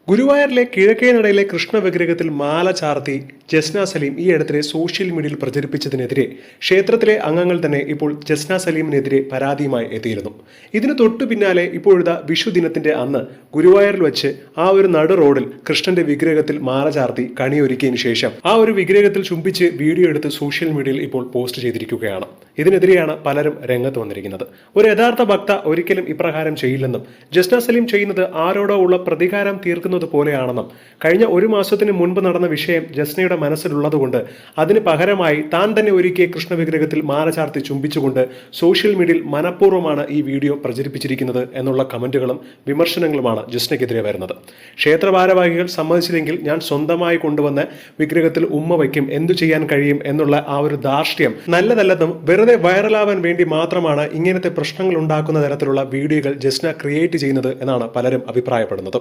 ഗുരുവായൂരിലെ കിഴക്കേനടയിലെ കൃഷ്ണ വിഗ്രഹത്തിൽ മാല ചാർത്തി ജസ്ന സലീം ഈ അടുത്തിടെ സോഷ്യൽ മീഡിയയിൽ പ്രചരിപ്പിച്ചതിനെതിരെ ക്ഷേത്രത്തിലെ അംഗങ്ങൾ തന്നെ ഇപ്പോൾ ജസ്ന സലീമിനെതിരെ പരാതിയുമായി എത്തിയിരുന്നു. ഇതിനു തൊട്ടു പിന്നാലെ ഇപ്പോഴത്തെ വിഷു ദിനത്തിന്റെ അന്ന് ഗുരുവായൂരിൽ വെച്ച് ആ ഒരു നടു റോഡിൽ കൃഷ്ണന്റെ വിഗ്രഹത്തിൽ മാല ചാർത്തി കണിയൊരുക്കിയതിനു ശേഷം ആ ഒരു വിഗ്രഹത്തിൽ ചുംബിച്ച് വീഡിയോ എടുത്ത് സോഷ്യൽ മീഡിയയിൽ ഇപ്പോൾ പോസ്റ്റ് ചെയ്തിരിക്കുകയാണ്. ഇതിനെതിരെയാണ് പലരും രംഗത്ത് വന്നിരിക്കുന്നത്. ഒരു യഥാർത്ഥ ഭക്ത ഒരിക്കലും ഇപ്രകാരം ചെയ്യില്ലെന്നും ജസ്ന സലീം ചെയ്യുന്നത് ആരോടോ ഉള്ള പ്രതികാരം തീർക്കുന്ന പോലെയാണെന്നും കഴിഞ്ഞ ഒരു മാസത്തിന് മുൻപ് നടന്ന വിഷയം ജസ്നയുടെ മനസ്സിലുള്ളതുകൊണ്ട് അതിന് പകരമായി താൻ തന്നെ ഒരുക്കിയ കൃഷ്ണ വിഗ്രഹത്തിൽ മാല ചാർത്തി ചുംബിച്ചുകൊണ്ട് സോഷ്യൽ മീഡിയയിൽ മനഃപൂർവ്വമാണ് ഈ വീഡിയോ പ്രചരിപ്പിച്ചിരിക്കുന്നത് എന്നുള്ള കമന്റുകളും വിമർശനങ്ങളുമാണ് ജസ്നയ്ക്കെതിരെ വരുന്നത്. ക്ഷേത്ര ഭാരവാഹികൾ സമ്മതിച്ചില്ലെങ്കിൽ ഞാൻ സ്വന്തമായി കൊണ്ടുവന്ന് വിഗ്രഹത്തിൽ ഉമ്മ വയ്ക്കും, എന്തു ചെയ്യാൻ കഴിയും എന്നുള്ള ആ ഒരു ധാർഷ്ട്യം നല്ലതല്ലെന്നും വെറുതെ വൈറലാവാൻ വേണ്ടി മാത്രമാണ് ഇങ്ങനത്തെ പ്രശ്നങ്ങൾ ഉണ്ടാക്കുന്ന തരത്തിലുള്ള വീഡിയോകൾ ജസ്ന ക്രിയേറ്റ് ചെയ്യുന്നത് എന്നാണ് പലരും അഭിപ്രായപ്പെടുന്നത്.